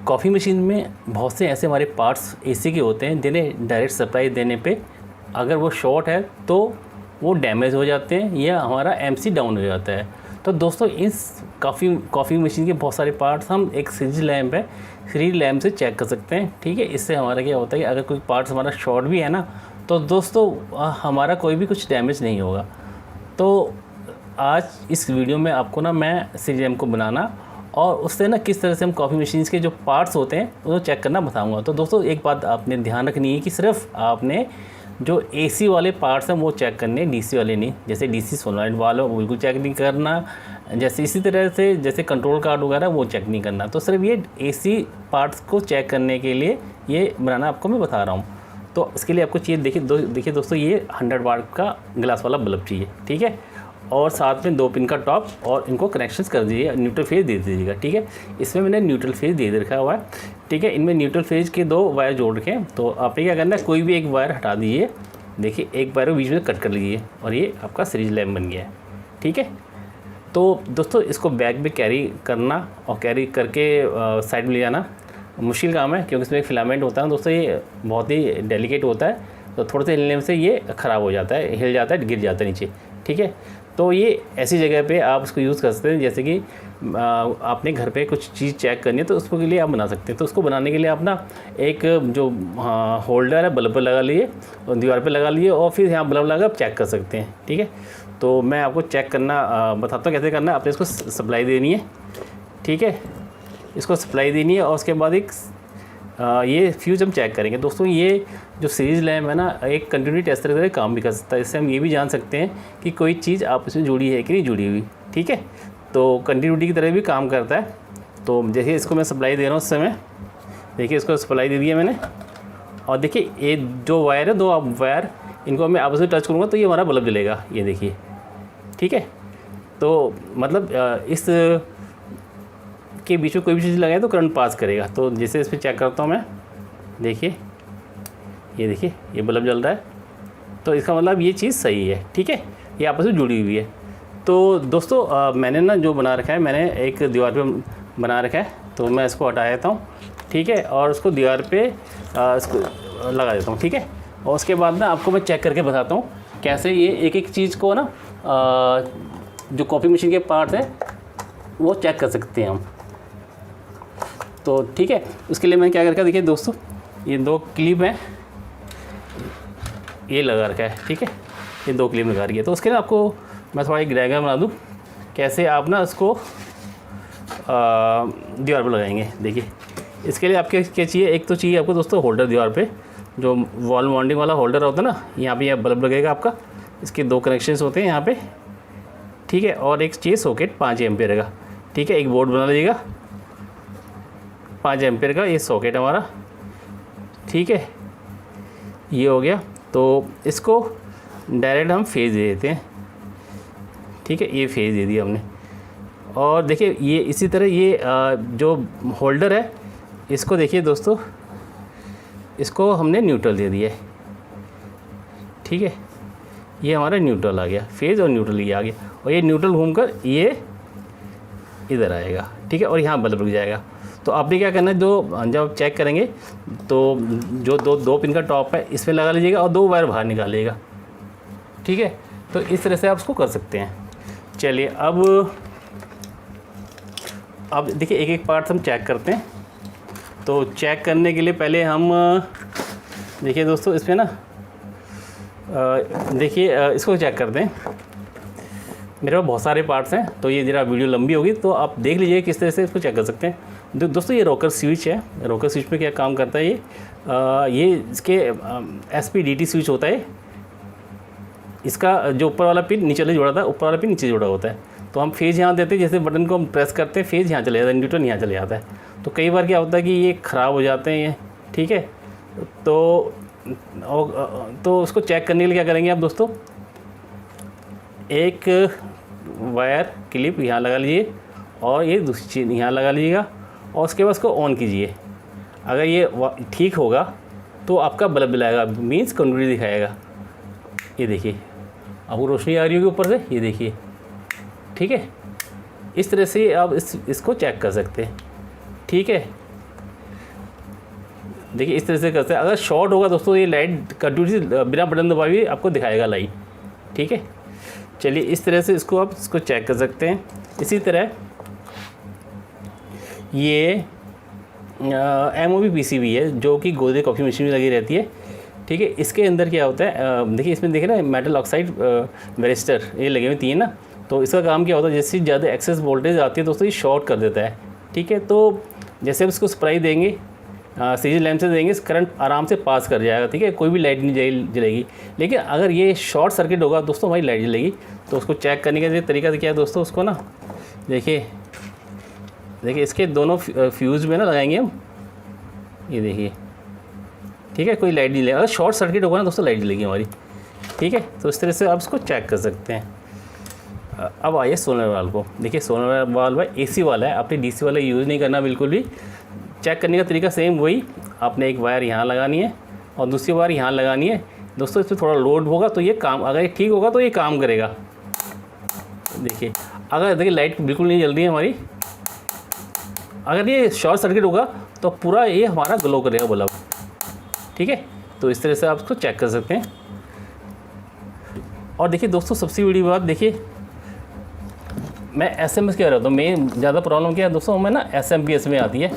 Coffee machine में बहुत से ऐसे हमारे पार्ट्स एसी के होते हैं जिन्हें डायरेक्ट सप्लाई देने पे अगर वो शॉर्ट है तो वो डैमेज हो जाते हैं या हमारा एमसी डाउन हो जाता है। तो दोस्तों इस कॉफ़ी मशीन के बहुत सारे पार्ट्स हम एक सीरीज लैम्प है, सीरीज लैम्प से चेक कर सकते हैं। ठीक है, इससे हमारा क्या होता है कि अगर कोई पार्ट्स हमारा शॉर्ट भी है ना, तो दोस्तों हमारा कोई भी कुछ डैमेज नहीं होगा। तो आज इस वीडियो में आपको ना मैं सीरीज लैम्प को बनाना और उससे ना किस तरह से हम कॉफ़ी मशीन्स के जो पार्ट्स होते हैं उनको चेक करना बताऊंगा। तो दोस्तों एक बात आपने ध्यान रखनी है कि सिर्फ आपने जो एसी वाले पार्ट्स हैं वो चेक करने, डीसी वाले नहीं। जैसे डीसी सोलनॉइड वाले वो बिल्कुल चेक नहीं करना, जैसे इसी तरह से जैसे कंट्रोल कार्ड वगैरह वो चेक नहीं करना। तो सिर्फ ये एसी पार्ट्स को चेक करने के लिए ये बनाना आपको मैं बता रहा हूँ। तो इसके लिए आपको चाहिए, देखिए दोस्तों, ये 100 वाट का ग्लास वाला बल्ब चाहिए। ठीक है, और साथ में 2 पिन का टॉप और इनको कनेक्शंस कर दीजिए, न्यूट्रल फेज दे दीजिएगा। ठीक है, इसमें मैंने न्यूट्रल फेज दे रखा हुआ है। ठीक है, इनमें न्यूट्रल फेज के 2 वायर जोड़ रखे हैं। तो आपने क्या करना है, कोई भी एक वायर हटा दीजिए। देखिए एक वायर को बीच में कट कर लीजिए और ये आपका सीरीज लैम्प बन गया है। ठीक है, तो दोस्तों इसको बैग में कैरी करना और कैरी करके साइड में ले जाना मुश्किल काम है, क्योंकि इसमें एक फिलामेंट होता है दोस्तों, ये बहुत ही डेलिकेट होता है। तो थोड़े से हिलने से ये ख़राब हो जाता है, हिल जाता है, गिर जाता है नीचे। ठीक है, तो ये ऐसी जगह पे आप उसको यूज़ कर सकते हैं, जैसे कि आपने घर पे कुछ चीज़ चेक करनी है तो उसके लिए आप बना सकते हैं। तो उसको बनाने के लिए आप ना एक जो होल्डर है बल्ब पर लगा लिए और दीवार पे लगा लिए और फिर यहाँ बल्ब लगा आप चेक कर सकते हैं। ठीक है, तो मैं आपको चेक करना बताता हूँ कैसे करना है। आपने इसको सप्लाई देनी है। ठीक है, इसको सप्लाई देनी है और उसके बाद एक ये फ्यूज़ हम चेक करेंगे। दोस्तों ये जो सीरीज लैम्प है ना, एक कंटिन्यूटी टेस्ट तरह काम भी कर सकता है। इससे हम ये भी जान सकते हैं कि कोई चीज़ आपस में जुड़ी है कि नहीं जुड़ी हुई। ठीक है, तो कंटिन्यूटी की तरह भी काम करता है। तो जैसे इसको मैं सप्लाई दे रहा हूँ उस समय, देखिए इसको सप्लाई दे दिया मैंने और देखिए ये जो वायर है, 2 वायर, इनको मैं आपस में टच करूँगा तो ये हमारा बल्ब जलेगा, ये देखिए। ठीक है, तो मतलब इस के बीच में कोई भी चीज़ लगाए तो करंट पास करेगा। तो जैसे इस पर चेक करता हूँ मैं, देखिए ये देखिए ये बल्ब जल रहा है, तो इसका मतलब ये चीज़ सही है। ठीक है, ये आपस में जुड़ी हुई है। तो दोस्तों मैंने ना जो बना रखा है, मैंने एक दीवार पे बना रखा है, तो मैं इसको हटा देता हूँ। ठीक है, और उसको दीवार पे इसको लगा देता हूँ। ठीक है, और उसके बाद ना आपको मैं चेक करके बताता हूँ कैसे ये एक एक चीज़ को ना जो कॉफ़ी मशीन के पार्ट्स हैं वो चेक कर सकते हैं हम। तो ठीक है, उसके लिए मैंने क्या करके देखिए दोस्तों, ये 2 क्लिप हैं, ये लगा रखा है। ठीक है, ये 2 क्लिप लगा रही है। तो उसके लिए आपको मैं थोड़ा एक डायग्राम बना दूँ कैसे आप ना इसको दीवार पर लगाएंगे। देखिए इसके लिए आपके क्या चाहिए, एक तो चाहिए आपको दोस्तों होल्डर, दीवार पे जो वॉल माउंटिंग वाला होल्डर होता है ना, यहाँ पे यह बल्ब लगेगा आपका। इसके 2 कनेक्शंस होते हैं यहाँ पे। ठीक है, और एक चाहिए सॉकेट 5 एम्पियर का। ठीक है, एक बोर्ड बना लीजिएगा 5 एम्पियर का, ये सॉकेट हमारा। ठीक है, ये हो गया। तो इसको डायरेक्ट हम फेज दे देते हैं। ठीक है, ये फेज दे दिया हमने। और देखिए ये इसी तरह ये जो होल्डर है, इसको देखिए दोस्तों, इसको हमने न्यूट्रल दे दिया है। ठीक है, ये हमारा न्यूट्रल आ गया, फेज और न्यूट्रल ये आ गया, और ये न्यूट्रल घूमकर ये इधर आएगा। ठीक है, और यहाँ बल्ब लग जाएगा। तो आपने क्या करना है, जब आप चेक करेंगे तो जो 2 पिन का टॉप है इसमें लगा लीजिएगा और 2 वायर बाहर निकालिएगा। ठीक है, तो इस तरह से आप उसको कर सकते हैं। चलिए अब देखिए एक एक पार्ट हम चेक करते हैं। तो चेक करने के लिए पहले हम देखिए दोस्तों इसमें ना देखिए इसको चेक करते हैं। मेरे पास बहुत सारे पार्ट्स हैं, तो ये ज़रा वीडियो लंबी होगी, तो आप देख लीजिए किस तरह से इसको चेक कर सकते हैं। दोस्तों ये रॉकर स्विच है। रॉकर स्विच में क्या काम करता है, ये इसके SPDT स्विच होता है। इसका जो ऊपर वाला पिन नीचे वाला जुड़ा था, ऊपर वाला पिन नीचे जुड़ा होता है। तो हम फेज यहाँ देते हैं, जैसे बटन को हम प्रेस करते हैं फेज यहाँ चले जाता है, न्यूट्रल यहाँ चले जाता है। तो कई बार क्या होता है कि ये ख़राब हो जाते हैं ये। ठीक है, तो उसको चेक करने के लिए क्या करेंगे आप दोस्तों, एक वायर क्लिप यहाँ लगा लीजिए और ये दूसरी चीज़ यहाँ लगा लीजिएगा और उसके बाद उसको ऑन कीजिए। अगर ये ठीक होगा तो आपका बल्ब जलाएगा, मीन्स कंटिन्यूटी दिखाएगा। ये देखिए आपको रोशनी आ रही होगी ऊपर से, ये देखिए। ठीक है, इस तरह से आप इसको चेक कर सकते हैं। ठीक है, देखिए इस तरह से करते हैं। अगर शॉर्ट होगा दोस्तों ये लाइट कंटिन्यूसली बिना बटन दबाए भी आपको दिखाएगा लाइट, ठीक है। चलिए इस तरह से इसको आप इसको चेक कर सकते हैं। इसी तरह ये MOV PCB है जो कि गोदरेज कॉफ़ी मशीन में लगी रहती है, ठीक है। इसके अंदर क्या होता है, देखिए इसमें देख रहे हैं मेटल ऑक्साइड वेरिस्टर ये लगे हुए 3 ना। तो इसका काम क्या होता है, जैसे ज़्यादा एक्सेस वोल्टेज आती है दोस्तों ये शॉर्ट कर देता है, ठीक है। तो जैसे हम इसको सप्लाई देंगे सीरीज लैंप से देंगे, करंट आराम से पास कर जाएगा, ठीक है, कोई भी लाइट नहीं जलेगी। लेकिन अगर ये शॉर्ट सर्किट होगा दोस्तों हमारी लाइट जलेगी। तो उसको चेक करने का तरीका क्या है दोस्तों, उसको ना देखिए इसके दोनों फ्यूज़ में ना लगाएंगे हम, ये देखिए, ठीक है, कोई लाइट नहीं जलेगी। अगर शॉर्ट सर्किट होगा ना दोस्तों लाइट जलेगी हमारी, ठीक है। तो इस तरह से आप इसको चेक कर सकते हैं। अब आइए सोलर वाल्व को। देखिए सोलर वाल्व है AC वाला है, आपने DC वाला यूज़ नहीं करना बिल्कुल भी। चेक करने का तरीका सेम वही, आपने एक वायर यहाँ लगानी है और दूसरी वायर यहाँ लगानी है दोस्तों। इसमें थोड़ा लोड होगा तो ये काम, अगर ये ठीक होगा तो ये काम करेगा। देखिए अगर देखिए लाइट बिल्कुल नहीं जल रही है हमारी, अगर ये शॉर्ट सर्किट होगा तो पूरा ये हमारा ग्लो करेगा बल्ब, ठीक है। तो इस तरह से आप इसको चेक कर सकते हैं। और देखिए दोस्तों सबसे बड़ी बात, देखिए मैं SMS कह रहा था, मैं ज़्यादा प्रॉब्लम क्या है दोस्तों, मैं ना SMPS में आती है।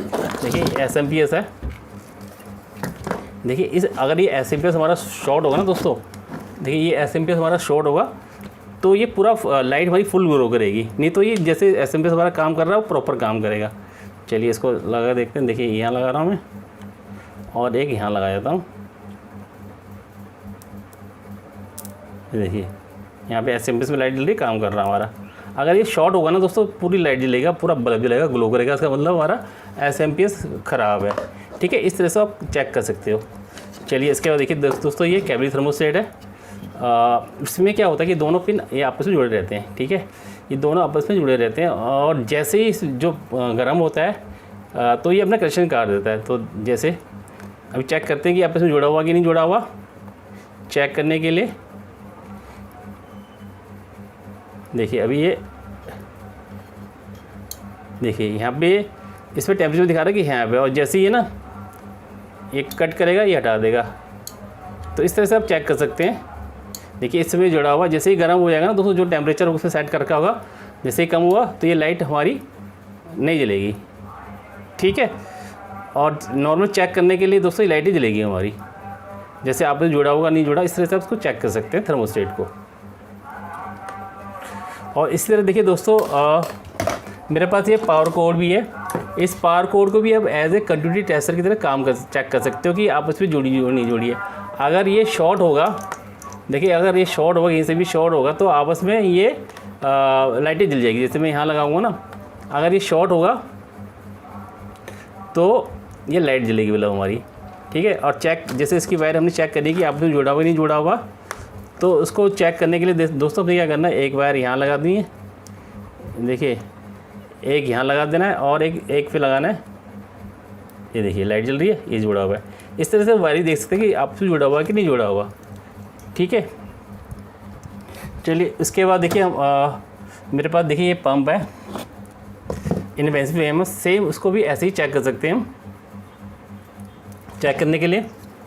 देखिए SMPS है, देखिए इस अगर ये SMPS हमारा शॉर्ट होगा ना दोस्तों, देखिए ये SMPS हमारा शॉर्ट होगा तो ये पूरा लाइट हमारी फुल ग्लो करेगी। नहीं तो ये जैसे SMPS हमारा काम कर रहा है वो प्रॉपर काम करेगा। चलिए इसको लगा देखते हैं। देखिए यहाँ लगा रहा हूँ मैं और एक यहाँ लगा देता हूँ। देखिए यहाँ पे SMPS में लाइट जल रही, काम कर रहा है हमारा। अगर ये शॉर्ट होगा ना दोस्तों पूरी लाइट जलेगा, पूरा बल्ब जलेगा, ग्लो करेगा, इसका मतलब हमारा SMPS ख़राब है, ठीक है। इस तरह से आप चेक कर सकते हो। चलिए इसके बाद देखिए दोस्तों ये कैबिनेट थर्मोस्टेट है। इसमें क्या होता है कि दोनों पिन ये आपस में जुड़े रहते हैं, ठीक है, ये दोनों आपस में जुड़े रहते हैं। और जैसे ही जो गर्म होता है तो ये अपना कनेक्शन काट देता है। तो जैसे अभी चेक करते हैं कि आपस में जुड़ा हुआ कि नहीं जुड़ा हुआ। चेक करने के लिए देखिए अभी ये देखिए यहाँ पे इस पर टेम्परेचर दिखा रहा है कि यहाँ पे, और जैसे ये ना ये कट करेगा ये हटा देगा। तो इस तरह से आप चेक कर सकते हैं। देखिए इसमें जुड़ा हुआ, जैसे ही गर्म हो जाएगा ना दोस्तों, जो टेम्परेचर उसमें सेट कर रखा होगा, जैसे ही कम हुआ तो ये लाइट हमारी नहीं जलेगी, ठीक है। और नॉर्मल चेक करने के लिए दोस्तों ये लाइट ही जलेगी हमारी, जैसे आपने जुड़ा होगा नहीं जुड़ा। इस तरह से आप उसको चेक कर सकते हैं थर्मोस्टेट को। और इसी तरह देखिए दोस्तों मेरे पास ये पावर कोड भी है। इस पावर कोड को भी आप एज ए कंटिन्यूटी टेस्टर की तरह चेक कर सकते हो कि आप उसमें जुड़ी नहीं जुड़ी है। अगर ये शॉर्ट होगा, देखिए अगर ये शॉर्ट होगा, यहीं से भी शॉर्ट होगा तो आपस में ये लाइटें जल जाएगी। जैसे मैं यहाँ लगाऊंगा ना, अगर ये शॉर्ट होगा तो ये लाइट जलेगी बल्ब हमारी, ठीक है। और चेक जैसे इसकी वायर हमने चेक करी कि आपस में जुड़ा हुआ नहीं जुड़ा हुआ, तो उसको चेक करने के लिए दोस्तों अपने क्या करना है, एक वायर यहाँ लगा दी है, देखिए एक यहाँ लगा देना है और एक पे लगाना है। ये देखिए लाइट जल रही है, ये जुड़ा हुआ है। इस तरह से वायर देख सकते हैं कि आपस में जुड़ा हुआ है कि नहीं जुड़ा हुआ, ठीक है। चलिए इसके बाद देखिए हम मेरे पास देखिए ये पंप है इनवेंसिव EMS, सेम उसको भी ऐसे ही चेक कर सकते हैं हम। चेक करने के लिए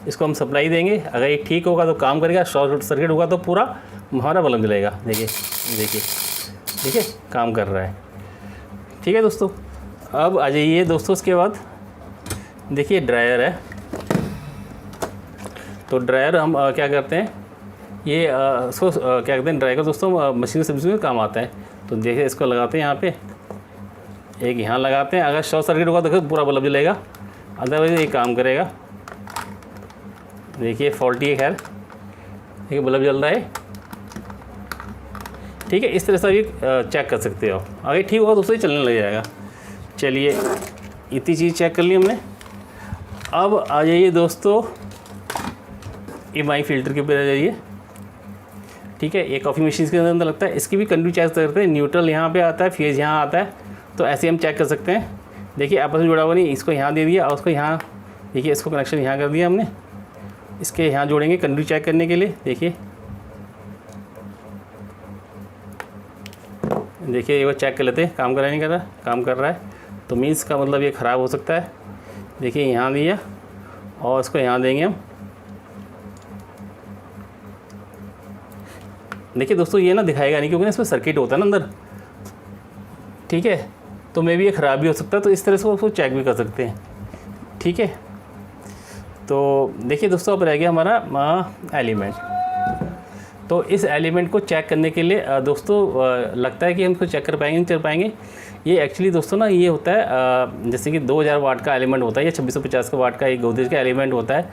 इसको हम सप्लाई देंगे, अगर ये ठीक होगा तो काम करेगा, शॉर्ट सर्किट होगा तो पूरा हमारा बल्ब जलेगा। देखिए देखिए देखिए काम कर रहा है, ठीक है दोस्तों। अब आ जाइए दोस्तों, उसके बाद देखिए ड्रायर है। तो ड्रायर हम क्या करते हैं, ये इसको क्या कहते हैं, ड्रायर को दोस्तों मशीन सर्विस में काम आता है। तो देखिए इसको लगाते हैं यहाँ पे, एक यहाँ लगाते हैं। अगर शॉर्ट सर्किट होगा तो पूरा बल्ब जलेगा, अदरवाइज ये काम करेगा। देखिए फॉल्टी है, खैर देखिए बल्ब जल रहा है, ठीक है। इस तरह से ये चेक कर सकते हो। अगर ठीक होगा तो उससे चलने लग जाएगा। चलिए इतनी चीज़ चेक कर ली हमने। अब आ जाइए दोस्तों EMI फ़िल्टर के ऊपर आ जाइए, ठीक है। ये कॉफ़ी मशीन के अंदर लगता है, इसकी भी कंटिन्यू चेक करते हैं। न्यूट्रल यहाँ पे आता है, फेज यहाँ आता है, तो ऐसे हम चेक कर सकते हैं। देखिए आपस में जुड़ा हुआ नहीं, इसको यहाँ दे दिया और उसको यहाँ, देखिए इसको कनेक्शन यहाँ कर दिया हमने, इसके यहाँ जोड़ेंगे कंटिन्यू चेक करने के लिए। देखिए देखिए एक बार चेक कर लेते हैं, काम कर रहा है नहीं कर रहा, काम कर रहा है तो मीन्स का मतलब ये ख़राब हो सकता है। देखिए यहाँ दिया और इसको यहाँ देंगे हम। देखिए दोस्तों ये ना दिखाएगा नहीं क्योंकि ना इसमें सर्किट होता है ना अंदर, ठीक है, तो मे भी ये ख़राब भी हो सकता है, तो इस तरह से उसको चेक भी कर सकते हैं, ठीक है। तो देखिए दोस्तों अब रह गया हमारा एलिमेंट। तो इस एलिमेंट को चेक करने के लिए दोस्तों लगता है कि हम इसको चेक कर पाएंगे, नहीं कर पाएंगे। ये एक्चुअली दोस्तों ना ये होता है जैसे कि 2000 वाट का एलिमेंट होता है या 2650 का वाट का एक गोदरेज का एलिमेंट होता है,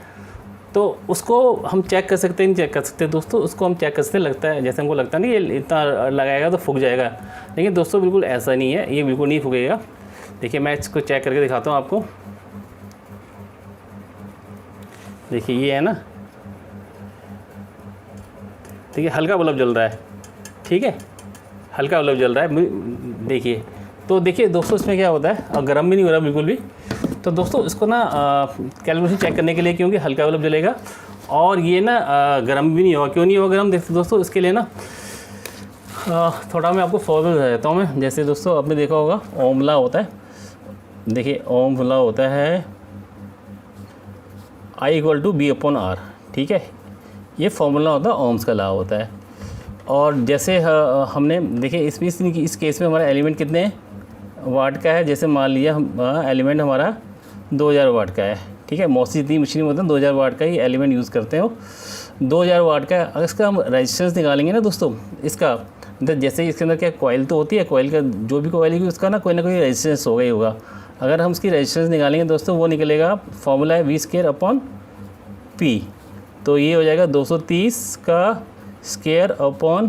तो उसको हम चेक कर सकते हैं, नहीं चेक कर सकते दोस्तों, उसको हम चेक कर सकते हैं। लगता है जैसे हमको लगता नहीं ये इतना लगाएगा तो फूक जाएगा, लेकिन दोस्तों बिल्कुल ऐसा नहीं है, ये बिल्कुल नहीं फूकेगा। देखिए मैं इसको चेक करके दिखाता हूँ आपको। देखिए ये है ना, देखिए हल्का बल्ब जल रहा है, ठीक है, हल्का बल्ब जल रहा है, देखिए। तो देखिए दोस्तों इसमें क्या होता है, और गर्म भी नहीं हो रहा बिल्कुल भी। तो दोस्तों इसको ना कैलिब्रेशन चेक करने के लिए, क्योंकि हल्का बल्ब जलेगा और ये ना गर्म भी नहीं होगा। क्यों नहीं होगा गर्म, देखते दोस्तों इसके लिए ना थोड़ा मैं आपको फॉर्मूला बता देता हूँ मैं। जैसे दोस्तों आपने देखा होगा ओम लॉ होता है, देखिए ओम लॉ होता है I=B/R, ठीक है, ये फॉर्मूला होता है, ओम्स का लॉ होता है। और जैसे हमने देखिए इस केस में हमारा एलिमेंट कितने वाट का है, जैसे मान लिया हम एलिमेंट हमारा 2000 वाट का है, ठीक है। मोस्टली जितनी मशीन होती है 2000 वाट का ही एलिमेंट यूज़ करते हो, 2000 वाट का। अगर इसका हम रेजिस्टेंस निकालेंगे ना दोस्तों, इसका मतलब जैसे इसके अंदर क्या कॉइल तो होती है, कॉइल का जो भी कॉइल है उसका ना कोई रेजिस्टेंस होगा ही होगा। अगर हम इसकी रेजिस्टेंस निकालेंगे दोस्तों, वो निकलेगा, फॉर्मूला है V²/P। तो ये हो जाएगा 230 का स्क्वायर अपॉन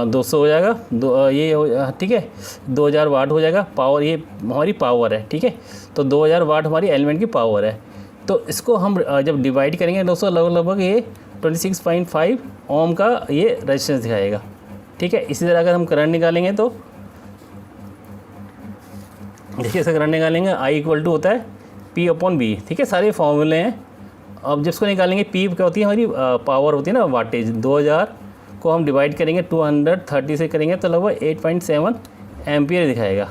200 हो जाएगा, ठीक है, 2000 वाट हो जाएगा। पावर ये हमारी पावर है, ठीक है, तो 2000 वाट हमारी एलिमेंट की पावर है। तो इसको हम जब डिवाइड करेंगे दोस्तों, लगभग ये 26.5 ओम का ये रेजिस्टेंस दिखाएगा, ठीक है। इसी तरह अगर हम करंट निकालेंगे तो देखिए इसका करंट निकालेंगे, I होता है P/B, ठीक है, सारे फॉर्मूले हैं। अब जिसको निकालेंगे P क्या होती है, हमारी पावर होती है ना, वाटेज। 2000 को हम डिवाइड करेंगे 230 से करेंगे तो लगभग 8.7 एम्पियर दिखाएगा,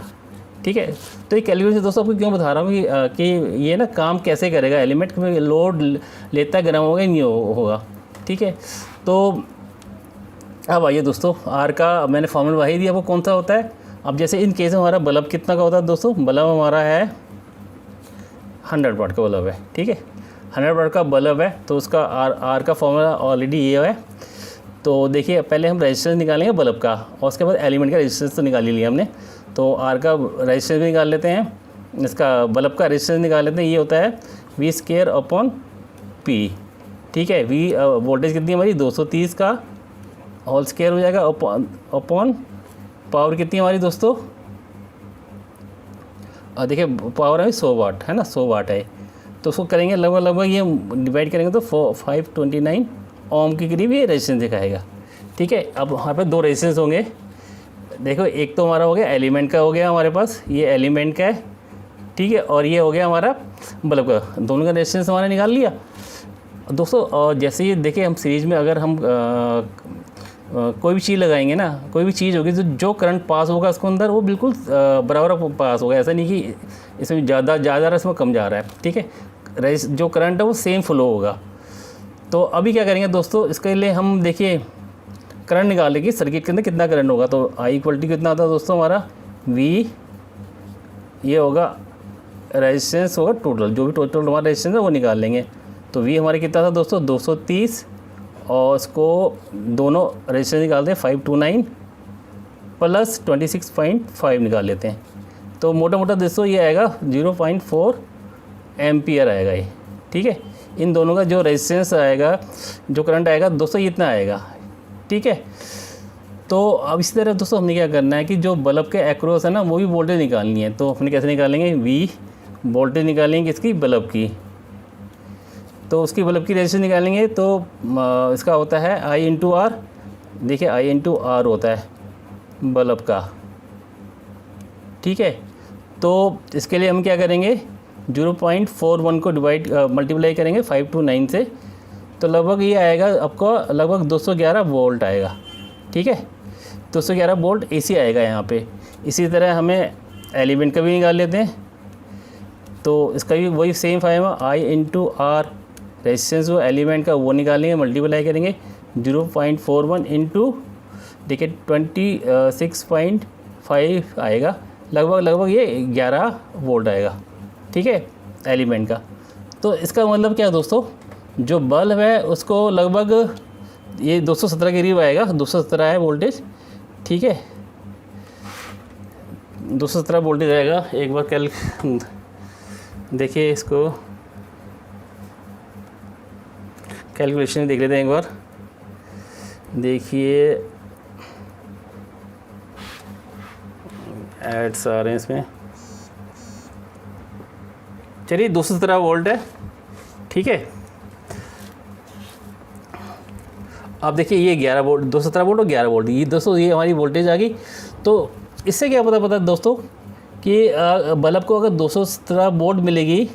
ठीक है। तो ये कैलकुलेशन दोस्तों आपको क्यों बता रहा हूँ कि ये ना काम कैसे करेगा, एलिमेंट में लोड लेता गर्म होगा नहीं होगा, ठीक है। तो अब आइए दोस्तों, आर का मैंने फॉर्मूला वही दिया, वो कौन सा होता है। अब जैसे इन केस में हमारा बल्ब कितना का होता है दोस्तों, बल्ब हमारा है 100 वाट का बल्ब है, ठीक है, 100 वाट का बल्ब है। तो उसका आर का फॉर्मूला ऑलरेडी ये है। तो देखिए पहले हम रेजिस्टेंस निकालेंगे बल्ब का, और उसके बाद एलिमेंट का रेजिस्टेंस तो निकाल ही लिया हमने। तो आर का रेजिस्टेंस भी निकाल लेते हैं, इसका बल्ब का रेजिस्टेंस निकाल लेते हैं। ये होता है V²/P, ठीक है। V वोल्टेज कितनी हमारी 230 का होल स्क्वायर हो जाएगा, अपॉन पावर कितनी हमारी दोस्तों, देखिए पावर है 100 वाट, है ना, 100 वाट है। तो उसको करेंगे लगभग ये डिवाइड करेंगे तो 529 ओम के करीब ये रेजिस्टेंस दिखाएगा, ठीक है। अब वहाँ पे दो रेजिस्टेंस होंगे, देखो एक तो हमारा हो गया एलिमेंट का, हो गया हमारे पास ये एलिमेंट का है, ठीक है, और ये हो गया हमारा बल्ब का। दोनों का रेजिस्टेंस हमारा निकाल लिया दोस्तों। जैसे ये देखिए हम सीरीज में अगर हम कोई भी चीज़ लगाएंगे ना, कोई भी चीज़ होगी तो जो करंट पास होगा उसके अंदर वो बिल्कुल बराबर पास होगा। ऐसा नहीं कि इसमें ज़्यादा जा रहा है, इसमें कम जा रहा है, ठीक है। जो करंट है वो सेम फ्लो होगा। तो अभी क्या करेंगे दोस्तों, इसके लिए हम देखिए करंट निकालें कि सर्किट के अंदर कितना करंट होगा। तो I कितना होता है दोस्तों हमारा, V ये होगा रेजिस्टेंस होगा टोटल, जो भी टोटल हमारा रेजिस्टेंस है वो निकाल लेंगे। तो V हमारे कितना था दोस्तों 230, और उसको दोनों रेजिस्टेंस निकालते हैं 529 प्लस 26.5 निकाल लेते हैं। तो मोटा मोटा दोस्तों ये आएगा 0.4 एम्पियर आएगा ये, ठीक है। इन दोनों का जो रेजिस्टेंस आएगा, जो करंट आएगा दोस्तों इतना आएगा, ठीक है। तो अब इसी तरह दोस्तों हमने क्या करना है कि जो बल्ब के एक्रॉस है ना वो भी वोल्टेज निकालनी है। तो अपने कैसे निकालेंगे, V वोल्टेज निकालेंगे इसकी बल्ब की, तो उसकी बल्ब की रेजिस्टेंस निकालेंगे तो इसका होता है I/R। देखिए I/R होता है बल्ब का, ठीक है। तो इसके लिए हम क्या करेंगे, 0.41 को मल्टीप्लाई करेंगे 529 से, तो लगभग ये आएगा आपको लगभग 211 वोल्ट आएगा, ठीक है। 211 वोल्ट AC आएगा यहाँ पे। इसी तरह हमें एलिमेंट का भी निकाल लेते हैं। तो इसका भी वही same formula I into R resistance वो एलिमेंट का वो निकालेंगे, मल्टीप्लाई करेंगे 0.41 इंटू देखिए 26.5 आएगा, लगभग ये 11 वोल्ट आएगा, ठीक है, एलिमेंट का। तो इसका मतलब क्या है दोस्तों, जो बल्ब है उसको लगभग ये 217 के करीब आएगा, 217 है वोल्टेज, ठीक है, 217 वोल्टेज आएगा। एक बार देखिए इसको कैलकुलेशन देख लेते हैं एक बार। देखिए एड्स आ रहे हैं इसमें, चलिए 217 वोल्ट है, ठीक है। अब देखिए ये 11 वोल्ट, 217 वोल्ट और 11 वोल्ट, ये दोस्तों ये हमारी वोल्टेज आ गई। तो इससे क्या पता दोस्तों कि बल्ब को अगर 217 वोल्ट मिलेगी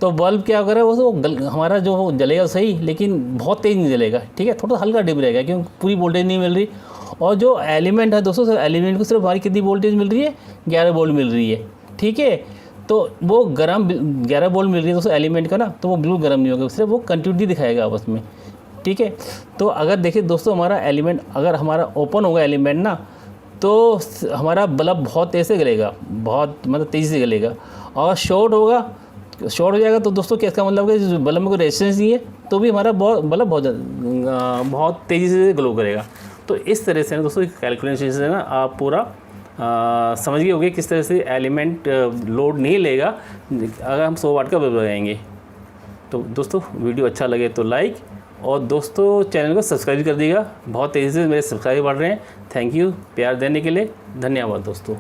तो बल्ब क्या करे वो हमारा जो जलेगा सही, लेकिन बहुत तेज़ नहीं जलेगा, ठीक है, थोड़ा हल्का डिम रहेगा क्योंकि पूरी वोल्टेज नहीं मिल रही। और जो एलिमेंट है दोस्तों, एलिमेंट को सिर्फ हमारी कितनी वोल्टेज मिल रही है, 11 वोल्ट मिल रही है, ठीक है। तो वो गर्म 11 वोल्ट मिल रही है दोस्तों एलिमेंट का ना, तो वो बिल्कुल गर्म नहीं होगा, सिर्फ वो कंटिन्यूटी दिखाएगा आपस में, ठीक है। तो अगर देखिए दोस्तों हमारा एलिमेंट अगर हमारा ओपन होगा एलिमेंट ना, तो हमारा बल्ब बहुत तेज़ से जलेगा, बहुत मतलब तेज़ी से जलेगा। और शॉर्ट हो जाएगा तो दोस्तों क्या इसका मतलब है बल्ब में कोई रेजिस्टेंस नहीं है तो भी हमारा बल्ब बहुत तेज़ी से ग्लो करेगा। तो इस तरह से ना दोस्तों कैलकुलेशन से ना आप पूरा समझ गए होंगे किस तरह से एलिमेंट लोड नहीं लेगा अगर हम 100 वाट का बल्ब लगाएंगे। तो दोस्तों वीडियो अच्छा लगे तो लाइक, और दोस्तों चैनल को सब्सक्राइब कर दीजिएगा। बहुत तेज़ी से मेरे सब्सक्राइब बढ़ रहे हैं। थैंक यू प्यार देने के लिए, धन्यवाद दोस्तों।